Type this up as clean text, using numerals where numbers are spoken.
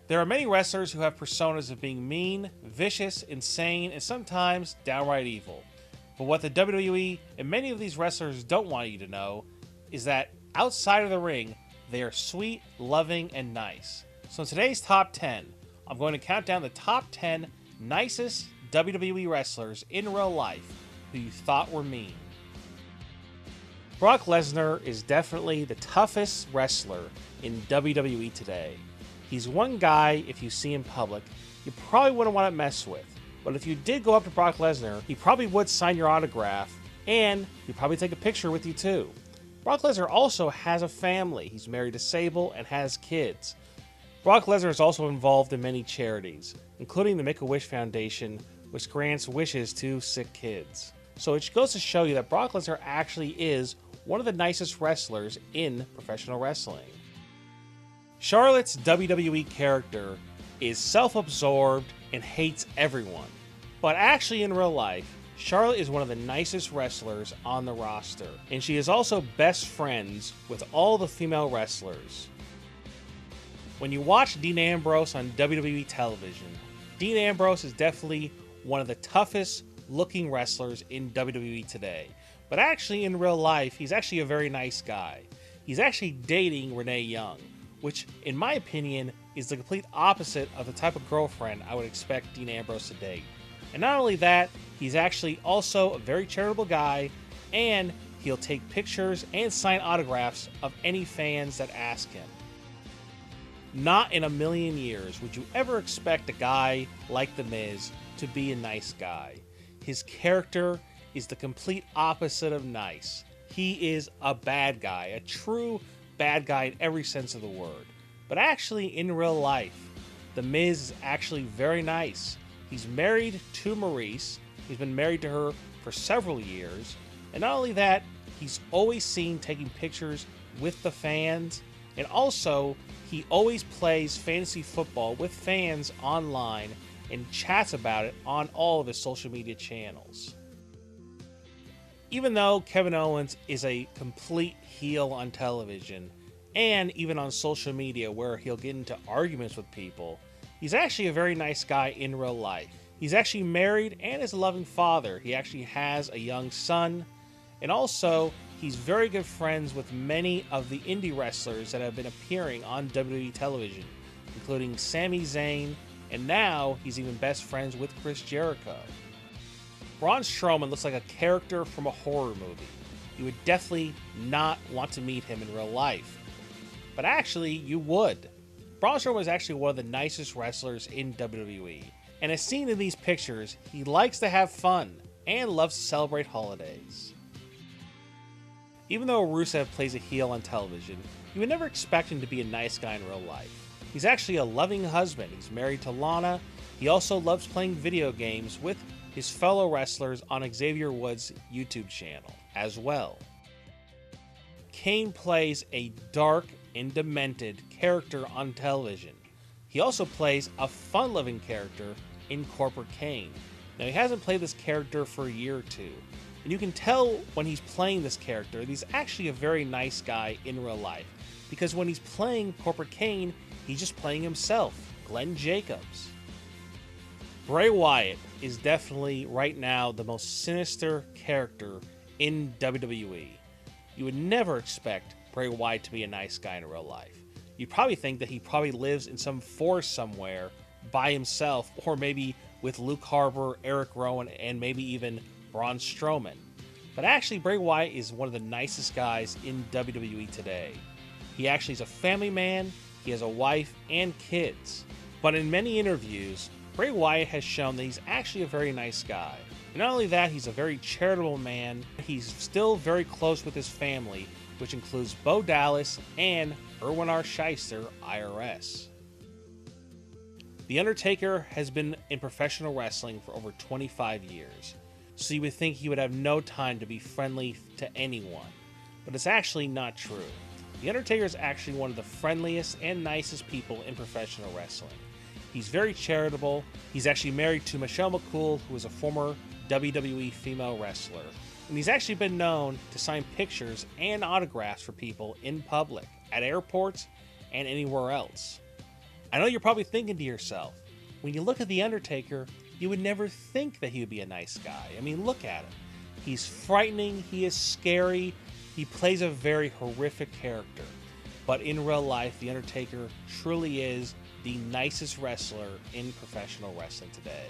There are many wrestlers who have personas of being mean, vicious, insane, and sometimes downright evil. But what the WWE and many of these wrestlers don't want you to know is that outside of the ring, they are sweet, loving, and nice. So in today's top 10, I'm going to count down the top 10 nicest WWE wrestlers in real life who you thought were mean. Brock Lesnar is definitely the toughest wrestler in WWE today. He's one guy, if you see in public, you probably wouldn't want to mess with. But if you did go up to Brock Lesnar, he probably would sign your autograph, and he'd probably take a picture with you too. Brock Lesnar also has a family. He's married to Sable and has kids. Brock Lesnar is also involved in many charities, including the Make-A-Wish Foundation, which grants wishes to sick kids. So it goes to show you that Brock Lesnar actually is one of the nicest wrestlers in professional wrestling. Charlotte's WWE character is self-absorbed and hates everyone. But actually in real life, Charlotte is one of the nicest wrestlers on the roster, and she is also best friends with all the female wrestlers. When you watch Dean Ambrose on WWE television, Dean Ambrose is definitely one of the toughest looking wrestlers in WWE today. But actually in real life, he's actually a very nice guy. He's actually dating Renee Young, which in my opinion is the complete opposite of the type of girlfriend I would expect Dean Ambrose to date. And not only that, he's actually also a very charitable guy, and he'll take pictures and sign autographs of any fans that ask him. Not in a million years would you ever expect a guy like The Miz to be a nice guy. His character is the complete opposite of nice. He is a bad guy, a true bad guy in every sense of the word. But actually, in real life, The Miz is actually very nice. He's married to Maurice. He's been married to her for several years. And not only that, he's always seen taking pictures with the fans. And also, he always plays fantasy football with fans online and chats about it on all of his social media channels. Even though Kevin Owens is a complete heel on television, and even on social media where he'll get into arguments with people, he's actually a very nice guy in real life. He's actually married and is a loving father. He actually has a young son, and also he's very good friends with many of the indie wrestlers that have been appearing on WWE television, including Sami Zayn, and now he's even best friends with Chris Jericho. Braun Strowman looks like a character from a horror movie. You would definitely not want to meet him in real life. But actually, you would. Braun Strowman is actually one of the nicest wrestlers in WWE. And as seen in these pictures, he likes to have fun and loves to celebrate holidays. Even though Rusev plays a heel on television, you would never expect him to be a nice guy in real life. He's actually a loving husband. He's married to Lana. He also loves playing video games with his fellow wrestlers on Xavier Woods' YouTube channel as well. Kane plays a dark and demented character on television. He also plays a fun-loving character in Corporate Kane. Now, he hasn't played this character for a year or two, and you can tell when he's playing this character that he's actually a very nice guy in real life, because when he's playing Corporate Kane, he's just playing himself, Glenn Jacobs. Bray Wyatt is definitely, right now, the most sinister character in WWE. You would never expect Bray Wyatt to be a nice guy in real life. You probably think that he probably lives in some forest somewhere by himself, or maybe with Luke Harper, Eric Rowan, and maybe even Braun Strowman. But actually, Bray Wyatt is one of the nicest guys in WWE today. He actually is a family man, he has a wife and kids. But in many interviews, Bray Wyatt has shown that he's actually a very nice guy. And not only that, he's a very charitable man. He's still very close with his family, which includes Bo Dallas and Erwin R. Shyster, IRS. The Undertaker has been in professional wrestling for over 25 years, so you would think he would have no time to be friendly to anyone. But it's actually not true. The Undertaker is actually one of the friendliest and nicest people in professional wrestling. He's very charitable. He's actually married to Michelle McCool, who is a former WWE female wrestler. And he's actually been known to sign pictures and autographs for people in public, at airports, and anywhere else. I know you're probably thinking to yourself, when you look at The Undertaker, you would never think that he would be a nice guy. I mean, look at him. He's frightening, he is scary, he plays a very horrific character. But in real life, The Undertaker truly is the nicest wrestler in professional wrestling today.